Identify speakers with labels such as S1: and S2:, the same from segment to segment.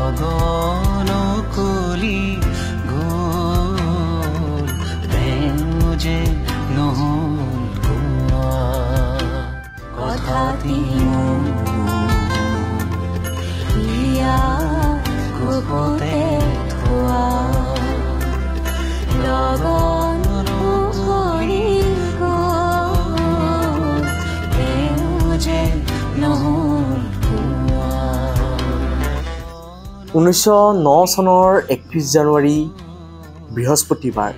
S1: লগন কলি গ'ল প্ৰেম যে নহ'ল কোৱা কথাটি ইয়া গোপতে থোৱা লগন কৰি গ'ল প্ৰেম যে নহ'ল
S2: 1909 চনৰ 31 জানুৱাৰী বৃহস্পতিবাৰ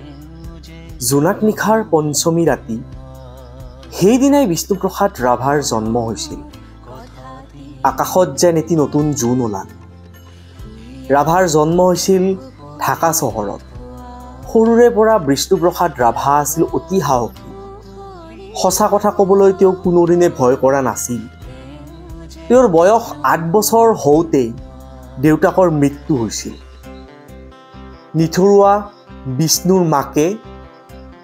S2: জোনাক নিশাৰ পঞ্চমী ৰাতি সেইদিনাই বিষ্ণুপ্ৰসাদ ৰাভাৰ জন্ম হৈছিল। আকাশত যেন এটি নতুন জোন ওলাল। ৰাভাৰ জন্ম হৈছিল ঢাকা চহৰত। সৰুৰে পৰা বিষ্ণুপ্ৰসাদ ৰাভা আছিল অতি সাহসী। সঁচা কথা ক'বলৈ তেওঁ কোনোদিনে ভয় কৰা নাছিল। তেওঁৰ বয়স 8 বছৰ হওঁতেই দেউতাকৰ মৃত্যু হৈছিল। নিথৰুৱা বিষ্ণুৰ মাকে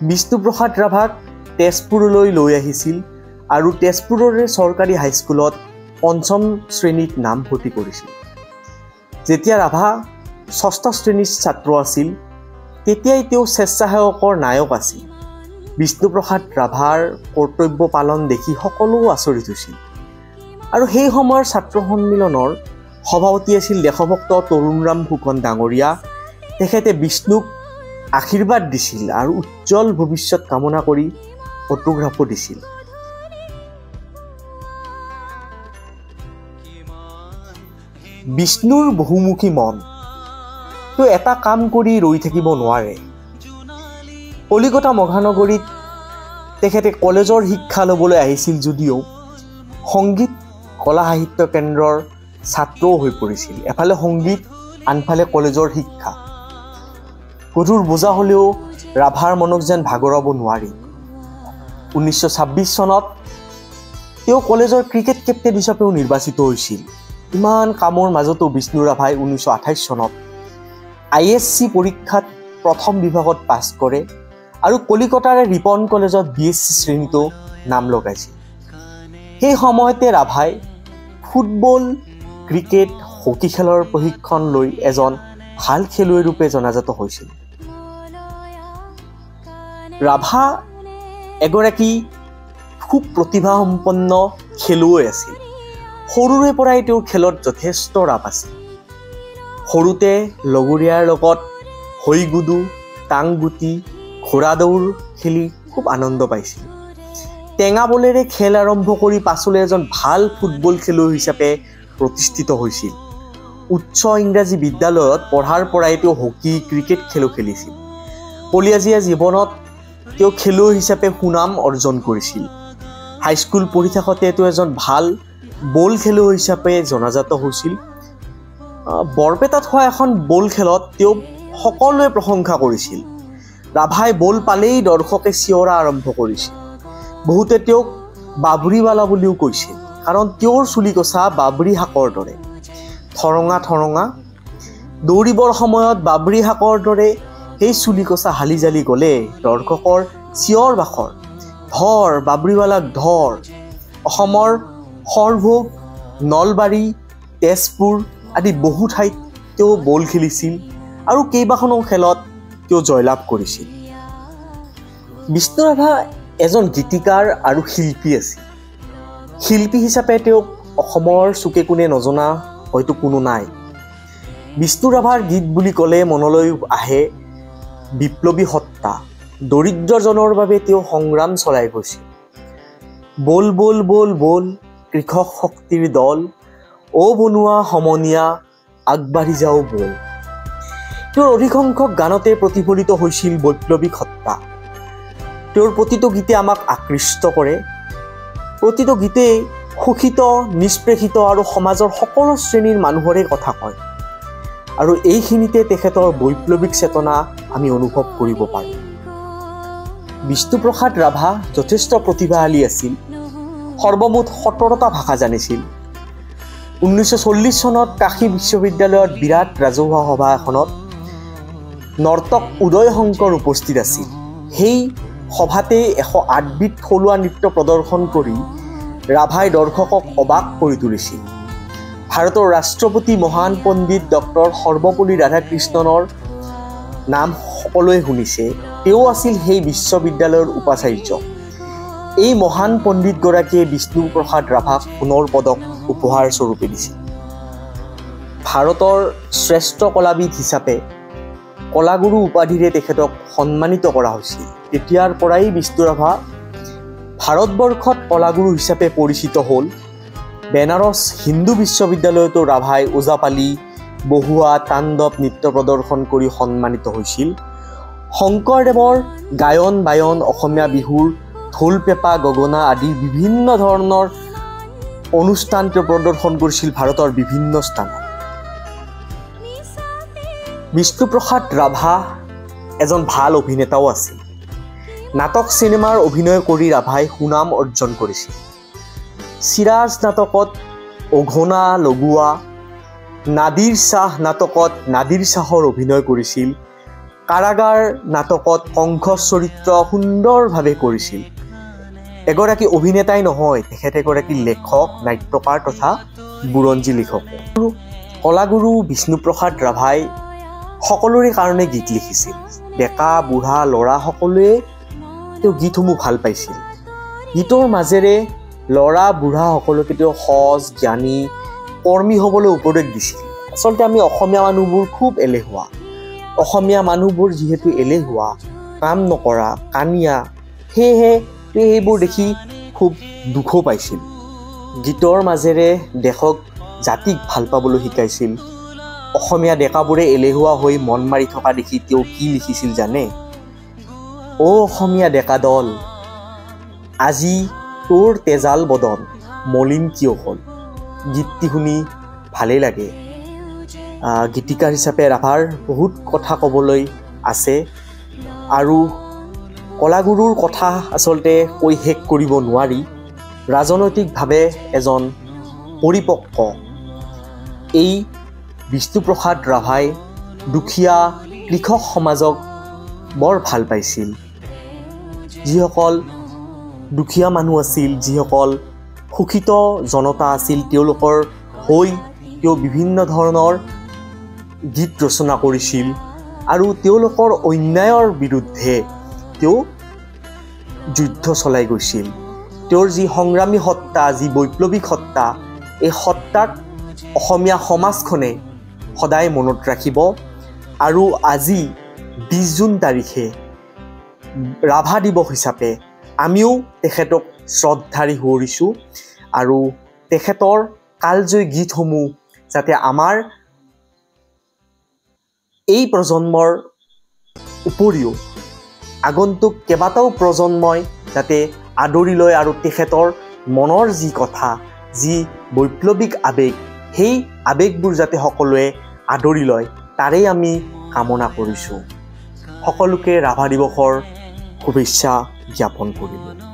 S2: বিষ্ণুপ্ৰসাদ ৰাভাক তেজপুৰলৈ লৈ আহিছিল আৰু তেজপুৰৰে চৰকাৰী হাইস্কুলত 5ম শ্ৰেণীত নামভৰ্তি কৰিছিল। যেতিয়া ৰাভা 6ষ্ঠ শ্ৰেণীৰ ছাত্ৰ আছিল তেতিয়াই তেওঁ স্বেচ্ছাসেৱকৰ নায়ক আছিল। বিষ্ণুপ্ৰসাদ ৰাভাৰ কৰ্তব্য পালন দেখি সকলো আচৰিত হৈছিল আৰু সেই সময়ৰ ছাত্ৰ সন্মিলনৰ সভাপতি আছিল দেশভক্ত তৰুণৰাম ফুকন ডাঙৰীয়া। তেখেতে বিষ্ণুক আশীৰ্বাদ দিছিল আৰু উজ্জ্বল ভৱিষ্যত কামনা কৰি অটোগ্ৰাফো দিছিল। বিষ্ণুৰ বহুমুখী মন, তেওঁ এটা কাম কৰি ৰৈ থাকিব নোৱাৰে। কলিকতা মহানগৰীত তেখেতে কলেজৰ শিক্ষা ল'বলৈ আহিছিল যদিও সংগীত কলা সাহিত্য কেন্দ্ৰৰ ছাত্ৰও হৈ পৰিছিল। এফালে সংগীত, আনফালে কলেজৰ শিক্ষা। গধুৰ বোজা হ'লেও ৰাভাৰ মনক যেন ভাগৰাব নোৱাৰি। 1926 চনত তেওঁ কলেজৰ ক্ৰিকেট কেপ্টেইন হিচাপেও নিৰ্বাচিত হৈছিল। ইমান কামৰ মাজতো বিষ্ণু ৰাভাই 1928 চনত ISC পৰীক্ষাত প্ৰথম বিভাগত পাছ কৰে আৰু কলিকতাৰে ৰিপন কলেজত BSc শ্ৰেণীতো নাম লগাইছিল। সেই সময়তে ৰাভাই ফুটবল, ক্ৰিকেট, হকী খেলৰ প্ৰশিক্ষণ লৈ এজন ভাল খেলুৱৈ ৰূপে জনাজাত হৈছিল। ৰাভা এগৰাকী খুব প্ৰতিভাসম্পন্ন খেলুৱৈ আছিল। সৰুৰে পৰাই তেওঁৰ খেলত যথেষ্ট ৰাপ আছিল। সৰুতে লগৰীয়াৰ লগত হৈগুদু, টাংগুটি, ঘোঁৰা দৌৰ খেলি খুব আনন্দ পাইছিল। টেঙা বলেৰে খেল আৰম্ভ কৰি পাছলৈ এজন ভাল ফুটবল খেলুৱৈ হিচাপে প্ৰতিষ্ঠিত হৈছিল। উচ্চ ইংৰাজী বিদ্যালয়ত পঢ়াৰ পৰাই তেওঁ হকী, ক্ৰিকেট খেলো খেলিছিল। কলিয়াজীয়া জীৱনত তেওঁ খেলুৱৈ হিচাপে সুনাম অৰ্জন কৰিছিল। হাইস্কুল পঢ়ি থাকোঁতে তেওঁ এজন ভাল বল খেলুৱৈ হিচাপে জনাজাত হৈছিল। বৰপেটাত হোৱা এখন বল খেলত তেওঁক সকলোৱে প্ৰশংসা কৰিছিল। ৰাভাই বল পালেই দৰ্শকে চিঞৰা আৰম্ভ কৰিছিল। বহুতে তেওঁক বাবৰিৱালা বুলিও কৈছিল, কাৰণ তেওঁৰ চুলিকচা বাবৰি শাকৰ দৰে ঠৰঙা ঠৰঙা। দৌৰিবৰ সময়ত বাবৰি শাকৰ দৰে সেই চুলিকচা হালি জালি গ'লে দৰ্শকৰ চিঞৰ বাখৰ, ধৰ বাবৰিৱালাক ধৰ। অসমৰ সৰভোগ, নলবাৰী, তেজপুৰ আদি বহু ঠাইত তেওঁ বল খেলিছিল আৰু কেইবাখনো খেলত তেওঁ জয়লাভ কৰিছিল। বিষ্ণু ৰাভা এজন গীতিকাৰ আৰু শিল্পী আছিল। শিল্পী হিচাপে তেওঁক অসমৰ চুকে কোণে নজনা হয়তো কোনো নাই। বিষ্ণু ৰাভাৰ গীত বুলি ক'লে মনলৈ আহে বিপ্লৱী সত্তা। দৰিদ্ৰজনৰ বাবে তেওঁ সংগ্ৰাম চলাই গৈছিল। বল বল বল বল, কৃষক শক্তিৰ দল, অ বনোৱা সমনীয়া, আগবাঢ়ি যাওঁ বল। তেওঁৰ অধিকসংখ্যক গানতে প্ৰতিফলিত হৈছিল বৈপ্লৱিক সত্তা। তেওঁৰ প্ৰতিটো গীতে আমাক আকৃষ্ট কৰে। প্ৰতিটো গীতেই শোষিত, নিষ্পেষিত আৰু সমাজৰ সকলো শ্ৰেণীৰ মানুহৰে কথা কয় আৰু এইখিনিতে তেখেতৰ বৈপ্লৱিক চেতনা আমি অনুভৱ কৰিব পাৰোঁ। বিষ্ণুপ্ৰসাদ ৰাভা যথেষ্ট প্ৰতিভাশালী আছিল। সৰ্বমুঠ 17টা ভাষা জানিছিল। 1940 চনত কাশী বিশ্ববিদ্যালয়ত বিৰাট ৰাজহুৱা সভা এখনত নৰ্তক উদয় শংকৰ উপস্থিত আছিল। সেই সভাতে 108 বিধ থলুৱা নৃত্য প্ৰদৰ্শন কৰি ৰাভাই দৰ্শকক অবাক কৰি তুলিছিল। ভাৰতৰ ৰাষ্ট্ৰপতি মহান পণ্ডিত ডক্টৰ সৰ্বপল্লী ৰাধাকৃষ্ণনৰ নাম সকলোৱে শুনিছে। তেওঁ আছিল সেই বিশ্ববিদ্যালয়ৰ উপাচাৰ্য। এই মহান পণ্ডিতগৰাকীয়ে বিষ্ণুপ্ৰসাদ ৰাভাক সোণৰ পদক উপহাৰ স্বৰূপে দিছিল। ভাৰতৰ শ্ৰেষ্ঠ কলাবিদ হিচাপে কলাগুৰু উপাধিৰে তেখেতক সন্মানিত কৰা হৈছিল। তেতিয়াৰ পৰাই বিষ্ণু ৰাভা ভাৰতবৰ্ষত কলাগুৰু হিচাপে পৰিচিত হ'ল। বেনাৰস হিন্দু বিশ্ববিদ্যালয়তো ৰাভাই ওজাপালি, বহুৱা, তাণ্ডৱ নৃত্য প্ৰদৰ্শন কৰি সন্মানিত হৈছিল। শংকৰদেৱৰ গায়ন বায়ন, অসমীয়া বিহুৰ ঢোল পেঁপা গগনা আদি বিভিন্ন ধৰণৰ অনুষ্ঠান তেওঁ প্ৰদৰ্শন কৰিছিল ভাৰতৰ বিভিন্ন স্থানত। বিষ্ণুপ্ৰসাদ ৰাভা এজন ভাল অভিনেতাও আছিল। নাটক চিনেমাৰ অভিনয় কৰি ৰাভাই সুনাম অৰ্জন কৰিছিল। চিৰাজ নাটকত অঘনা লগোৱা, নাদিৰ শ্বাহ নাটকত নাদিৰ শ্বাহৰ অভিনয় কৰিছিল। কাৰাগাৰ নাটকত কংস চৰিত্ৰ সুন্দৰভাৱে কৰিছিল। এগৰাকী অভিনেতাই নহয়, তেখেত এগৰাকী লেখক, নাট্যকাৰ তথা বুৰঞ্জী লিখক। কলাগুৰু বিষ্ণুপ্ৰসাদ ৰাভাই সকলোৰে কাৰণে গীত লিখিছিল। ডেকা বুঢ়া ল'ৰা সকলোৱে তেওঁ গীতসমূহ ভাল পাইছিল। গীতৰ মাজেৰে ল'ৰা বুঢ়া সকলোকে তেওঁ সজ, জ্ঞানী, কৰ্মী হ'বলৈ উপদেশ দিছিল। আচলতে আমি অসমীয়া মানুহবোৰ খুব এলেহুৱা। অসমীয়া মানুহবোৰ যিহেতু এলেহুৱা, কাম নকৰা, কানিয়া, সেয়েহে তেওঁ এইবোৰ দেখি খুব দুখো পাইছিল। গীতৰ মাজেৰে দেশক, জাতিক ভাল পাবলৈ শিকাইছিল। অসমীয়া ডেকাবোৰে এলেহুৱা হৈ মন মাৰি থকা দেখি তেওঁ কি লিখিছিল জানে? অ' অসমীয়া ডেকা দল, আজি তোৰ তেজাল বদন, মলিন কিয় হ'ল? গীতটি শুনি ভালেই লাগে। গীতিকাৰ হিচাপে ৰাভাৰ বহুত কথা ক'বলৈ আছে আৰু কলাগুৰুৰ কথা আচলতে কৈ শেষ কৰিব নোৱাৰি। ৰাজনৈতিকভাৱে এজন পৰিপক্ক এই বিষ্ণুপ্ৰসাদ ৰাভাই দুখীয়া কৃষক সমাজক বৰ ভাল পাইছিল। যিসকল দুখীয়া মানুহ আছিল, যিসকল শোষিত জনতা আছিল, তেওঁলোকৰ হৈ তেওঁ বিভিন্ন ধৰণৰ গীত ৰচনা কৰিছিল আৰু তেওঁলোকৰ অন্যায়ৰ বিৰুদ্ধে তেওঁ যুদ্ধ চলাই গৈছিল। তেওঁৰ যি সংগ্ৰামী সত্তা, যি বৈপ্লৱিক সত্তা, এই সত্তাক অসমীয়া সমাজখনে সদায় মনত ৰাখিব। আৰু আজি 20 জুন তাৰিখে ৰাভা দিৱস হিচাপে আমিও তেখেতক শ্ৰদ্ধাৰে সুঁৱৰিছোঁ আৰু তেখেতৰ কালজয়ী গীতসমূহ যাতে আমাৰ এই প্ৰজন্মৰ উপৰিও আগন্তুক কেইবাটাও প্ৰজন্মই যাতে আদৰি লয় আৰু তেখেতৰ মনৰ যি কথা, যি বৈপ্লৱিক আৱেগ, সেই আৱেগবোৰ যাতে সকলোৱে আদৰি লয়, তাৰেই আমি কামনা কৰিছোঁ। সকলোকে ৰাভা দিৱসৰ শুভেচ্ছা জ্ঞাপন কৰিলোঁ।